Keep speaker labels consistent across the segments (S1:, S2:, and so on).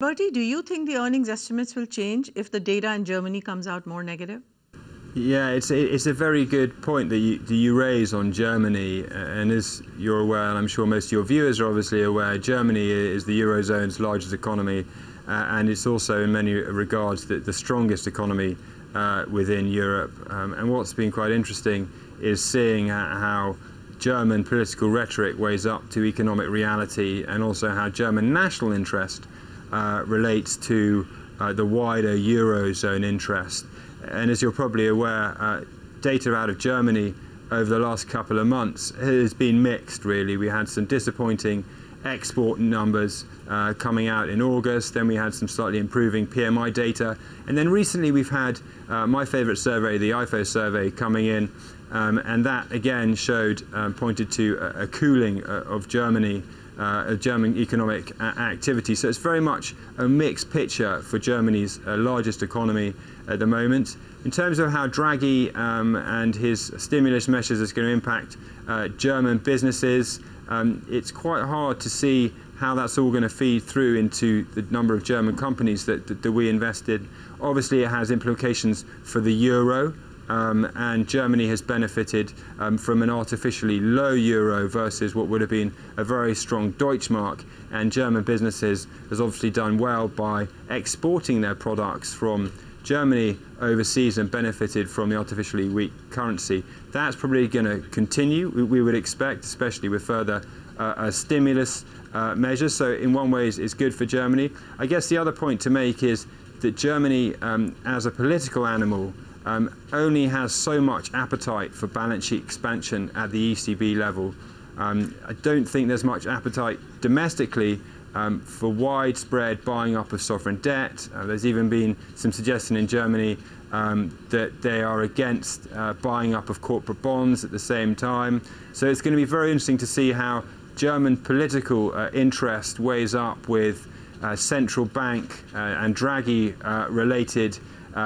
S1: Bertie, do you think the earnings estimates will change if the data in Germany comes out more negative?
S2: Yeah, it's a very good point that you raise on Germany. And as you're aware, and I'm sure most of your viewers are obviously aware, Germany is the Eurozone's largest economy, and it's also in many regards the strongest economy within Europe. And what's been quite interesting is seeing how German political rhetoric weighs up to economic reality, and also how German national interest relates to the wider Eurozone interest. And as you're probably aware, data out of Germany over the last couple of months has been mixed, really. We had some disappointing export numbers coming out in August, then we had some slightly improving PMI data, and then recently we've had my favourite survey, the IFO survey, coming in, and that again pointed to a cooling of Germany, German economic activity. So it's very much a mixed picture for Germany's largest economy at the moment. In terms of how Draghi and his stimulus measures is going to impact German businesses, it's quite hard to see how that's all going to feed through into the number of German companies that we invested. Obviously, it has implications for the euro. And Germany has benefited from an artificially low euro versus what would have been a very strong Deutschmark. And German businesses has obviously done well by exporting their products from Germany overseas and benefited from the artificially weak currency. That's probably going to continue, we would expect, especially with further stimulus measures. So in one way, it's good for Germany. I guess the other point to make is that Germany, as a political animal, only has so much appetite for balance sheet expansion at the ECB level. I don't think there's much appetite domestically for widespread buying up of sovereign debt. There's even been some suggestion in Germany that they are against buying up of corporate bonds at the same time. So it's going to be very interesting to see how German political interest weighs up with central bank and Draghi related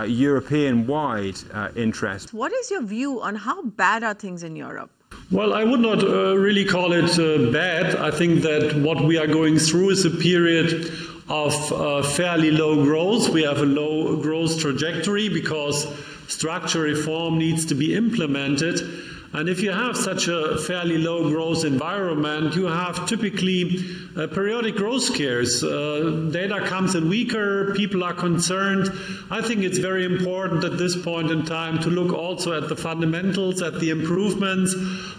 S2: European-wide interest.
S1: What is your view on how bad are things in Europe?
S3: Well, I would not really call it bad. I think that what we are going through is a period of fairly low growth. We have a low growth trajectory because structural reform needs to be implemented. And if you have such a fairly low growth environment, you have typically periodic growth scares. Data comes in weaker, people are concerned. I think it's very important at this point in time to look also at the fundamentals, at the improvements,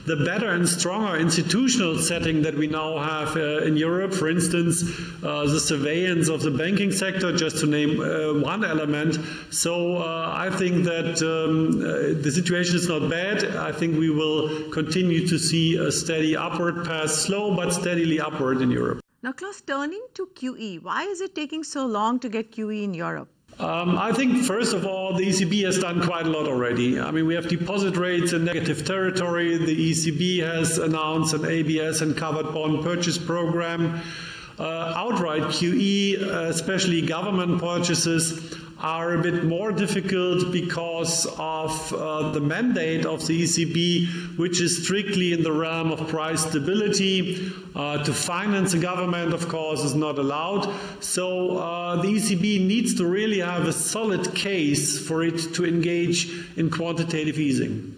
S3: the better and stronger institutional setting that we now have in Europe. For instance, the surveillance of the banking sector, just to name one element. So I think that the situation is not bad. I think we will continue to see a steady upward path, slow but steadily upward in Europe.
S1: Now, Klaus, turning to QE, why is it taking so long to get QE in Europe?
S3: I think, first of all, the ECB has done quite a lot already. I mean, we have deposit rates in negative territory. The ECB has announced an ABS and covered bond purchase program. Outright QE, especially government purchases, are a bit more difficult because of the mandate of the ECB, which is strictly in the realm of price stability. To finance a government, of course, is not allowed. So the ECB needs to really have a solid case for it to engage in quantitative easing.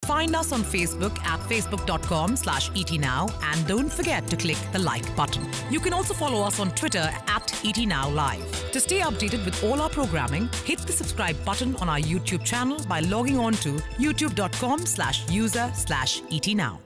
S4: Find us on Facebook at facebook.com/ETNow and don't forget to click the like button. You can also follow us on Twitter at ETNowLive. To stay updated with all our programming, hit the subscribe button on our YouTube channel by logging on to youtube.com/user/ETNow.